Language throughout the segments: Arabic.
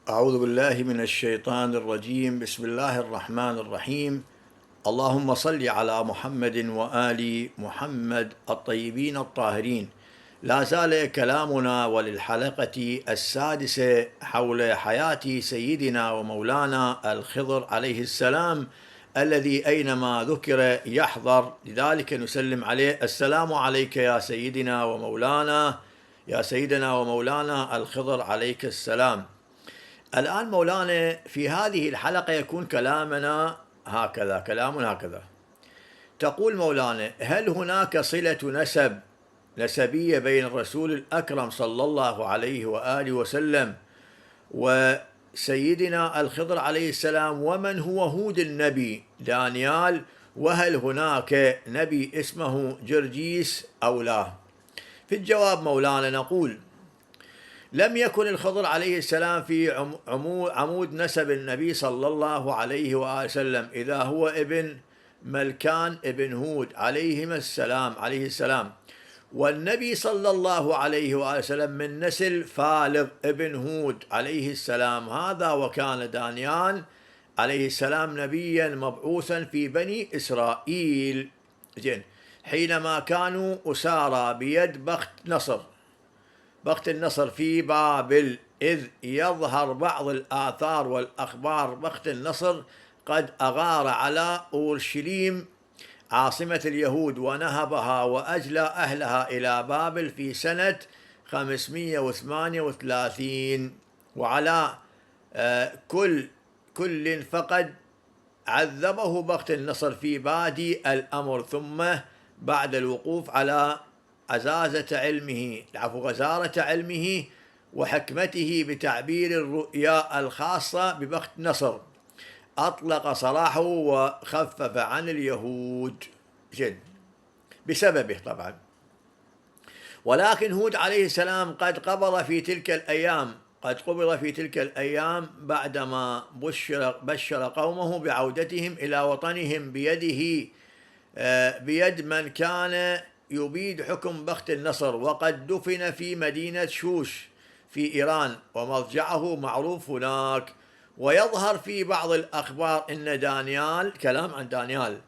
أعوذ بالله من الشيطان الرجيم. بسم الله الرحمن الرحيم. اللهم صل على محمد وآل محمد الطيبين الطاهرين. لا زال كلامنا وللحلقة السادسة حول حياة سيدنا ومولانا الخضر عليه السلام، الذي أينما ذكر يحضر، لذلك نسلم عليه: السلام عليك يا سيدنا ومولانا الخضر عليك السلام. الآن مولانا في هذه الحلقة يكون كلامنا هكذا. تقول مولانا: هل هناك صلة نسبية بين الرسول الأكرم صلى الله عليه وآله وسلم وسيدنا الخضر عليه السلام، ومن هو هود النبي دانيال؟ وهل هناك نبي اسمه جرجيس أو لا؟ في الجواب مولانا نقول: لم يكن الخضر عليه السلام في عمود نسب النبي صلى الله عليه وآله وسلم، إذا هو ابن ملكان ابن هود عليه السلام، والنبي صلى الله عليه وآله وسلم من نسل فالغ ابن هود عليه السلام هذا، وكان دانيال عليه السلام نبيا مبعوثا في بني إسرائيل حينما كانوا أسارى بيد بخت النصر في بابل، إذ يظهر بعض الآثار والأخبار بخت النصر قد أغار على أورشليم عاصمة اليهود ونهبها وأجلى أهلها إلى بابل في سنة 538، وعلى كل فقد عذبه بخت النصر في بادي الأمر، ثم بعد الوقوف على غزارة علمه وحكمته بتعبير الرؤيا الخاصة ببخت نصر، أطلق سراحه وخفف عن اليهود بسببه طبعا. ولكن هود عليه السلام قد قبض في تلك الأيام بعدما بشر قومه بعودتهم إلى وطنهم بيد من كان يبيد حكم بخت النصر، وقد دفن في مدينة شوش في إيران، ومضجعه معروف هناك. ويظهر في بعض الأخبار أن كلام عن دانيال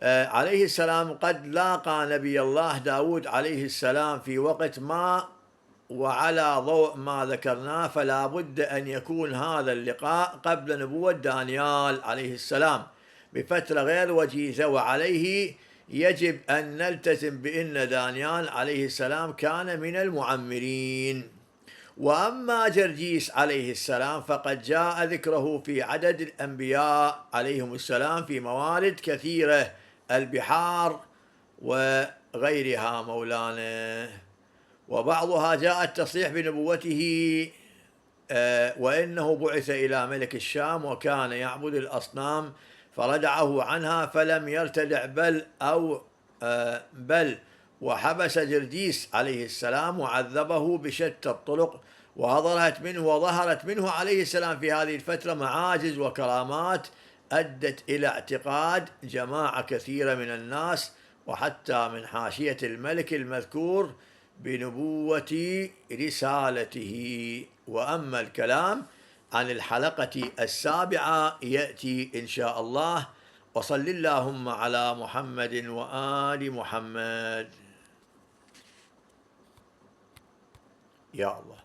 عليه السلام قد لاقى نبي الله داود عليه السلام في وقت ما، وعلى ضوء ما ذكرناه فلا بد أن يكون هذا اللقاء قبل نبوة دانيال عليه السلام بفترة غير وجيزة، وعليه يجب أن نلتزم بأن دانيال عليه السلام كان من المعمرين. وأما جرجيس عليه السلام فقد جاء ذكره في عدد الأنبياء عليهم السلام في موارد كثيرة، البحار وغيرها مولانا، وبعضها جاء التصريح بنبوته، وإنه بعث إلى ملك الشام وكان يعبد الأصنام فردعه عنها فلم يرتدع بل وحبس جرجيس عليه السلام وعذبه بشتى الطرق، وظهرت منه عليه السلام في هذه الفترة معاجز وكرامات أدت إلى اعتقاد جماعة كثيرة من الناس وحتى من حاشية الملك المذكور بنبوة رسالته. وأما الكلام عن الحلقة السابعة يأتي إن شاء الله. وصل اللهم على محمد وآل محمد. يا الله.